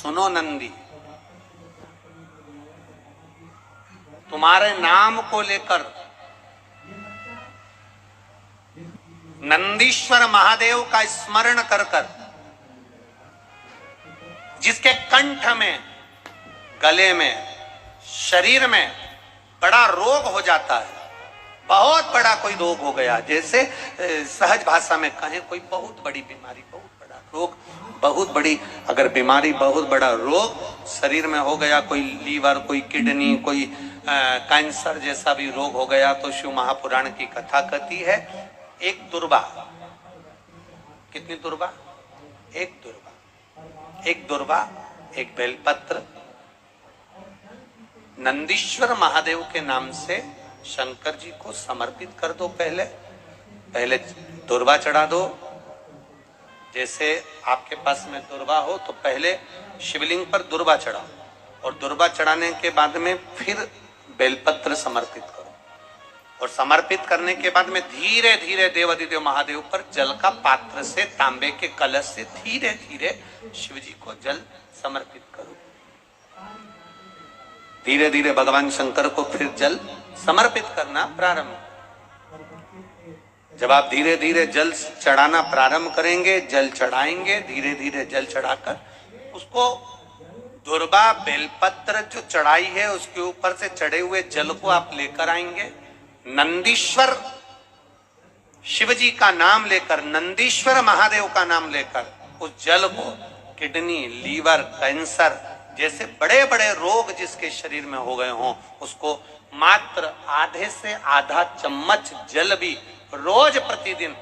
सुनो नंदी, तुम्हारे नाम को लेकर नंदीश्वर महादेव का स्मरण कर कर जिसके कंठ में, गले में, शरीर में बड़ा रोग हो जाता है, बहुत बड़ा कोई रोग हो गया, जैसे सहज भाषा में कहें कोई बहुत बड़ी बीमारी, बहुत बड़ा रोग, बहुत बड़ी अगर बीमारी, बहुत बड़ा रोग शरीर में हो गया, कोई लीवर, कोई किडनी, कोई कैंसर जैसा भी रोग हो गया, तो शिव महापुराण की कथा कहती है एक दुर्वा, कितनी दुर्वा? एक दुर्वा, एक दुर्वा, एक बेलपत्र नंदीश्वर महादेव के नाम से शंकर जी को समर्पित कर दो। पहले दुर्वा चढ़ा दो। जैसे आपके पास में दुर्वा हो तो पहले शिवलिंग पर दुर्वा चढ़ाओ, और दुर्वा चढ़ाने के बाद में फिर बेलपत्र समर्पित करो, और समर्पित करने के बाद में धीरे धीरे देवाधिदेव महादेव पर जल का पात्र से, तांबे के कलश से धीरे धीरे शिव जी को जल समर्पित करो। धीरे धीरे भगवान शंकर को फिर जल समर्पित करना प्रारंभ। जब आप धीरे धीरे जल चढ़ाना प्रारंभ करेंगे, जल चढ़ाएंगे, धीरे धीरे जल चढ़ाकर उसको दुर्वा बेलपत्र जो चढ़ाई है उसके ऊपर से चढ़े हुए जल को आप लेकर आएंगे। नंदीश्वर शिव जी का नाम लेकर, नंदीश्वर महादेव का नाम लेकर उस जल को किडनी, लीवर, कैंसर जैसे बड़े बड़े रोग जिसके शरीर में हो गए हों, उसको मात्र आधे से आधा चम्मच जल भी रोज प्रतिदिन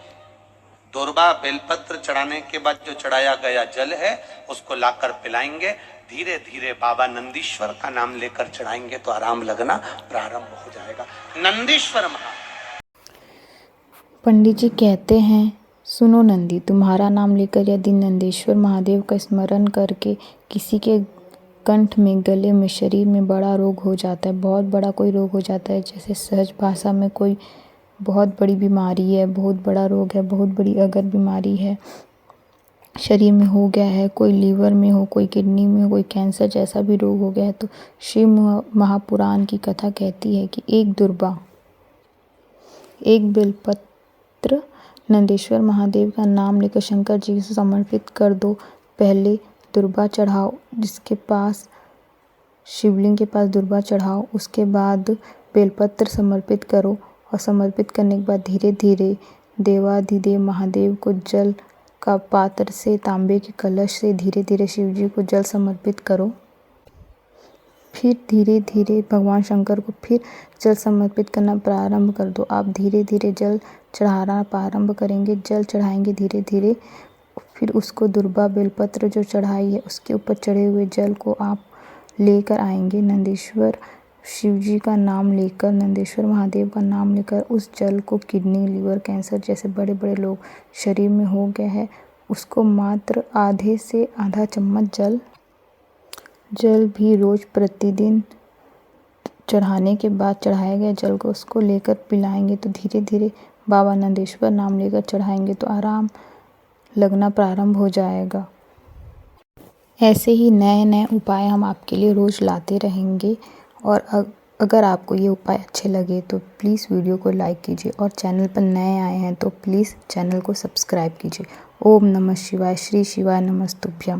दुर्वा बेलपत्र चढ़ाने के बाद जो चढ़ाया गया जल है उसको लाकर पिलाएंगे। धीरे धीरे बाबा नंदीश्वर का नाम लेकर चढ़ाएंगे तो आराम लगना प्रारंभ हो जाएगा। नंदीश्वर महा पंडित जी कहते हैं, सुनो नंदी, तुम्हारा नाम लेकर यदि नंदीश्वर महादेव का स्मरण करके किसी के कंठ में, गले में, शरीर में बड़ा रोग हो जाता है, बहुत बड़ा कोई रोग हो जाता है, जैसे सहज भाषा में कोई बहुत बड़ी बीमारी है, बहुत बड़ा रोग है, बहुत बड़ी अगर बीमारी है शरीर में हो गया है, कोई लीवर में हो, कोई किडनी में हो, कोई कैंसर जैसा भी रोग हो गया है, तो शिव महापुराण की कथा कहती है कि एक दुर्वा, एक बेलपत्र नंदीश्वर महादेव का नाम लेकर शंकर जी से समर्पित कर दो। पहले दुर्वा चढ़ाओ, जिसके पास शिवलिंग के पास दुर्वा चढ़ाओ, उसके बाद बेलपत्र समर्पित करो, और समर्पित करने के बाद धीरे धीरे देवाधिदेव महादेव को जल का पात्र से, तांबे के कलश से धीरे धीरे शिव जी को जल समर्पित करो। फिर धीरे धीरे भगवान शंकर को फिर जल समर्पित करना प्रारंभ कर दो। आप धीरे धीरे जल चढ़ाना प्रारंभ करेंगे, जल चढ़ाएंगे धीरे धीरे, फिर उसको दुर्वा बेलपत्र जो चढ़ाई है उसके ऊपर चढ़े हुए जल को आप लेकर आएंगे। नंदीश्वर शिव जी का नाम लेकर, नंदीश्वर महादेव का नाम लेकर उस जल को किडनी, लीवर, कैंसर जैसे बड़े बड़े लोग शरीर में हो गए हैं उसको मात्र आधे से आधा चम्मच जल भी रोज प्रतिदिन चढ़ाने के बाद चढ़ाए गए जल को उसको लेकर पिलाएंगे। तो धीरे धीरे बाबा नंदीश्वर नाम लेकर चढ़ाएंगे तो आराम लगना प्रारंभ हो जाएगा। ऐसे ही नए नए उपाय हम आपके लिए रोज़ लाते रहेंगे, और अगर आपको ये उपाय अच्छे लगे तो प्लीज़ वीडियो को लाइक कीजिए, और चैनल पर नए आए हैं तो प्लीज़ चैनल को सब्सक्राइब कीजिए। ओम नमः शिवाय। श्री शिवाय नमस्तुभ्यम।